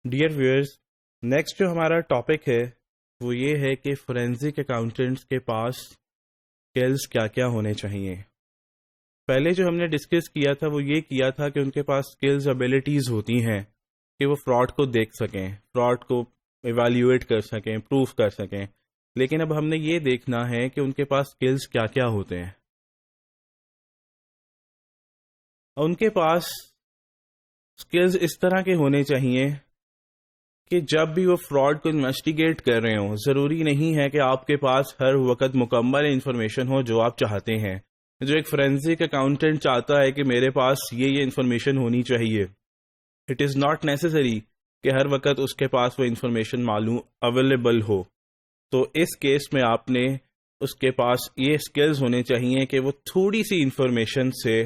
Dear wears, next جو ہمارا topic ہے وہ یہ ہے کہ فورینزک اکاؤنٹنٹس کے پاس اسکلز کیا کیا ہونے چاہیے. پہلے جو ہم نے ڈسکس کیا تھا وہ یہ کیا تھا کہ ان کے پاس اسکلز ابیلٹیز ہوتی ہیں کہ وہ فراڈ کو دیکھ سکیں، فراڈ کو ایویلیویٹ کر سکیں، پروف کر سکیں. لیکن اب ہم نے یہ دیکھنا ہے کہ ان کے پاس اسکلز کیا کیا ہوتے ہیں. ان کے پاس اسکلز اس طرح کے ہونے چاہیے کہ جب بھی وہ فراڈ کو انویسٹیگیٹ کر رہے ہوں، ضروری نہیں ہے کہ آپ کے پاس ہر وقت مکمل انفارمیشن ہو جو آپ چاہتے ہیں. جو ایک فورینزک اکاؤنٹنٹ چاہتا ہے کہ میرے پاس یہ انفارمیشن ہونی چاہیے، اٹ از ناٹ نیسسری کہ ہر وقت اس کے پاس وہ انفارمیشن معلوم اویلیبل ہو. تو اس کیس میں آپ نے اس کے پاس یہ اسکلز ہونے چاہیے کہ وہ تھوڑی سی انفارمیشن سے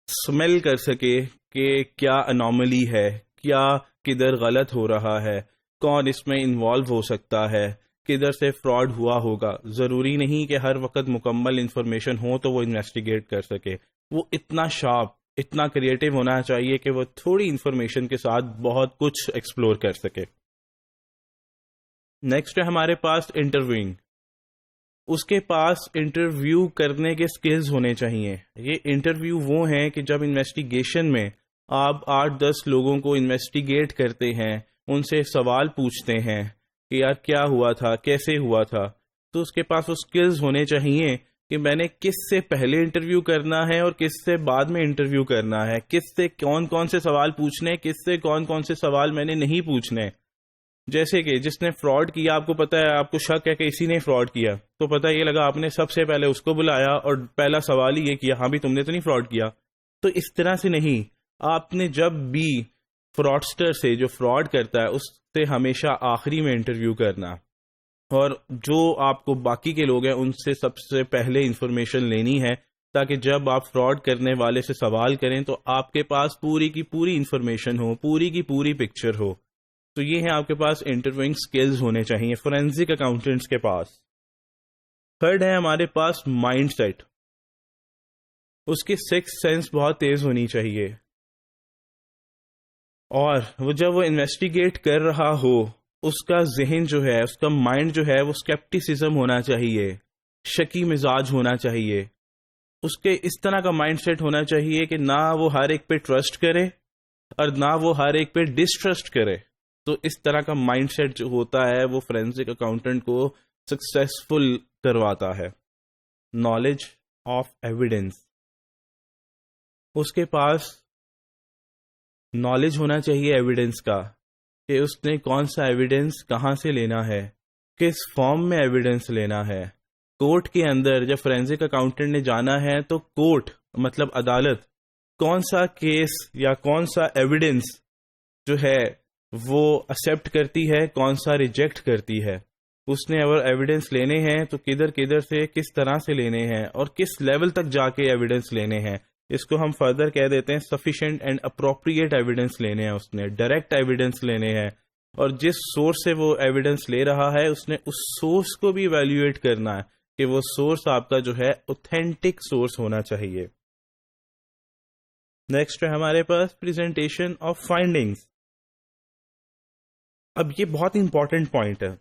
سمیل کر سکے کہ کیا انوملی ہے، کیا کدھر غلط ہو رہا ہے، کون اس میں انوالو ہو سکتا ہے، کدھر سے فراڈ ہوا ہوگا. ضروری نہیں کہ ہر وقت مکمل انفارمیشن ہو تو وہ انویسٹیگیٹ کر سکے. وہ اتنا شارپ، اتنا کریٹو ہونا چاہیے کہ وہ تھوڑی انفارمیشن کے ساتھ بہت کچھ ایکسپلور کر سکے. نیکسٹ ہے ہمارے پاس انٹرویوئنگ. اس کے پاس انٹرویو کرنے کے سکلز ہونے چاہیے. یہ انٹرویو وہ ہیں کہ جب انویسٹیگیشن میں آپ 8-10 لوگوں کو انویسٹیگیٹ کرتے ہیں، ان سے سوال پوچھتے ہیں کہ یار کیا ہوا تھا، کیسے ہوا تھا، تو اس کے پاس وہ سکلز ہونے چاہیے کہ میں نے کس سے پہلے انٹرویو کرنا ہے اور کس سے بعد میں انٹرویو کرنا ہے، کس سے کون کون سے سوال پوچھنے، کس سے کون کون سے سوال میں نے نہیں پوچھنے. جیسے کہ جس نے فراڈ کیا، آپ کو پتا ہے، آپ کو شک ہے کہ اسی نے فراڈ کیا، تو پتہ یہ لگا آپ نے سب سے پہلے اس کو بلایا اور پہلا سوال ہی یہ کیا، ہاں بھی تم نے تو نہیں فراڈ کیا. تو اس طرح سے نہیں. آپ نے جب بھی فراڈسٹر سے، جو فراڈ کرتا ہے، اس سے ہمیشہ آخری میں انٹرویو کرنا، اور جو آپ کو باقی کے لوگ ہیں ان سے سب سے پہلے انفارمیشن لینی ہے، تاکہ جب آپ فراڈ کرنے والے سے سوال کریں تو آپ کے پاس پوری کی پوری انفارمیشن ہو، پوری کی پوری پکچر ہو. تو یہ ہے آپ کے پاس انٹرویوئنگ سکلز ہونے چاہیے فورینزک اکاؤنٹنٹس کے پاس. تھرڈ ہے ہمارے پاس مائنڈ سیٹ. اس کی سکس سینس بہت تیز ہونی چاہیے، اور وہ جب وہ انویسٹیگیٹ کر رہا ہو، اس کا ذہن جو ہے، اس کا مائنڈ جو ہے، وہ اسکیپٹیسزم ہونا چاہیے، شکی مزاج ہونا چاہیے. اس کے اس طرح کا مائنڈ سیٹ ہونا چاہیے کہ نہ وہ ہر ایک پہ ٹرسٹ کرے اور نہ وہ ہر ایک پہ ڈسٹرسٹ کرے. تو اس طرح کا مائنڈ سیٹ جو ہوتا ہے وہ فورینزک اکاؤنٹنٹ کو سکسیسفل کرواتا ہے. Knowledge of evidence. اس کے پاس نالج ہونا چاہیے ایویڈنس کا، کہ اس نے کون سا ایویڈنس کہاں سے لینا ہے، کس فارم میں ایویڈنس لینا ہے. کورٹ کے اندر جب فورینزک اکاؤنٹنٹ نے جانا ہے تو کورٹ مطلب عدالت کون سا کیس یا کون سا ایویڈنس جو ہے وہ ایکسیپٹ کرتی ہے، کون سا ریجیکٹ کرتی ہے. اس نے اگر ایویڈنس لینے ہیں تو کدھر کدھر سے، کس طرح سے لینے ہیں، اور کس لیول تک جا کے ایویڈنس لینے ہیں. اس کو ہم فردر کہہ دیتے ہیں سفیشینٹ اینڈ اپروپریٹ ایویڈنس لینے ہیں. اس نے ڈائریکٹ ایویڈنس لینے ہیں، اور جس سورس سے وہ ایویڈنس لے رہا ہے اس نے اس سورس کو بھی ایویلیویٹ کرنا ہے کہ وہ سورس آپ کا جو ہے اوتھینٹک سورس ہونا چاہیے. نیکسٹ ہے ہمارے پاس پریزنٹیشن آف فائنڈنگز. اب یہ بہت امپورٹنٹ پوائنٹ ہے.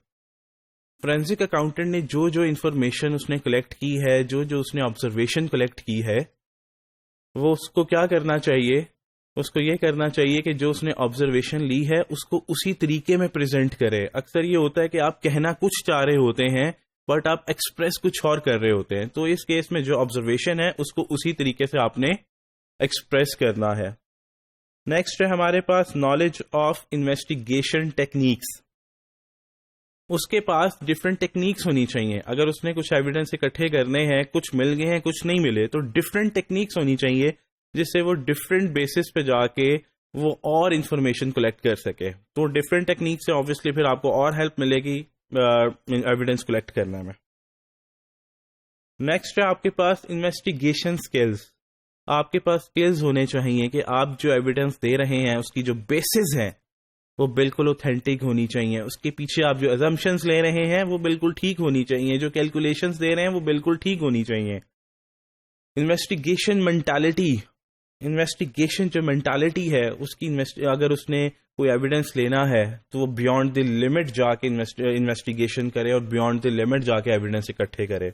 فورینزک اکاؤنٹنٹ نے جو جو انفارمیشن اس نے کلیکٹ کی ہے، جو جو اس نے آبزرویشن کلیکٹ کی ہے، وہ اس کو کیا کرنا چاہیے؟ اس کو یہ کرنا چاہیے کہ جو اس نے آبزرویشن لی ہے اس کو اسی طریقے میں پریزنٹ کرے. اکثر یہ ہوتا ہے کہ آپ کہنا کچھ چاہ رہے ہوتے ہیں بٹ آپ ایکسپریس کچھ اور کر رہے ہوتے ہیں. تو اس کیس میں جو آبزرویشن ہے اس کو اسی طریقے سے آپ نے ایکسپریس کرنا ہے. نیکسٹ ہے ہمارے پاس نالج آف انویسٹیگیشن ٹیکنیکس. اس کے پاس ڈفرینٹ ٹیکنیکس ہونی چاہیے. اگر اس نے کچھ ایویڈنس اکٹھے کرنے ہیں، کچھ مل گئے ہیں، کچھ نہیں ملے، تو ڈفرینٹ ٹیکنیکس ہونی چاہیے جس سے وہ ڈفرینٹ بیسس پہ جا کے وہ اور انفارمیشن کلیکٹ کر سکے. تو ڈفرینٹ ٹیکنیک سے آبویسلی پھر آپ کو اور ہیلپ ملے گی ایویڈنس کلیکٹ کرنے میں. نیکسٹ ہے آپ کے پاس انویسٹیگیشن سکلز. آپ کے پاس سکلز ہونے چاہیے کہ آپ جو ایویڈنس دے رہے ہیں اس کی جو بیسز ہیں وہ بالکل اوتھینٹک ہونی چاہیے. اس کے پیچھے آپ جو ازمپشنز لے رہے ہیں وہ بالکل ٹھیک ہونی چاہیے. جو کیلکولیشنز دے رہے ہیں وہ بالکل ٹھیک ہونی چاہیے. انویسٹیگیشن مینٹالٹی انویسٹیگیشن جو مینٹالٹی ہے اس کی اگر اس نے کوئی ایویڈنس لینا ہے تو وہ بیونڈ دی لمٹ جا کے انویسٹیگیشن کرے اور بیونڈ دی لمٹ جا کے ایویڈنس اکٹھے کرے.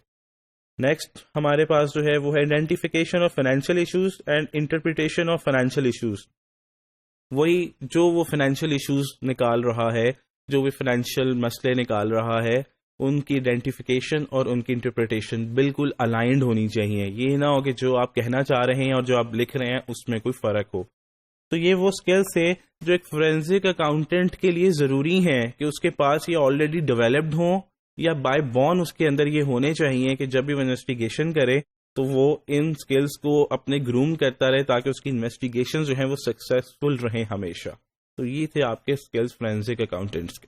نیکسٹ ہمارے پاس جو ہے وہ ہے identification of financial issues and interpretation of financial issues. وہی جو وہ فائنینشیل ایشوز نکال رہا ہے، جو وہ فائنینشیل مسئلے نکال رہا ہے، ان کی آئیڈینٹیفیکیشن اور ان کی انٹرپریٹیشن بالکل الائنڈ ہونی چاہیے. یہ نہ ہو کہ جو آپ کہنا چاہ رہے ہیں اور جو آپ لکھ رہے ہیں اس میں کوئی فرق ہو. تو یہ وہ اسکلس ہے جو ایک فورینزک اکاؤنٹنٹ کے لیے ضروری ہیں کہ اس کے پاس یہ آلریڈی ڈیولپڈ ہوں یا بائی بورن اس کے اندر یہ ہونے چاہیے کہ جب بھی وہ انویسٹیگیشن کرے تو وہ ان اسکلس کو اپنے گروم کرتا رہے تاکہ اس کی انویسٹیگیشن جو ہیں وہ سکسیسفل رہیں ہمیشہ. تو یہ تھے آپ کے اسکلس فورینزک اکاؤنٹنٹس کے.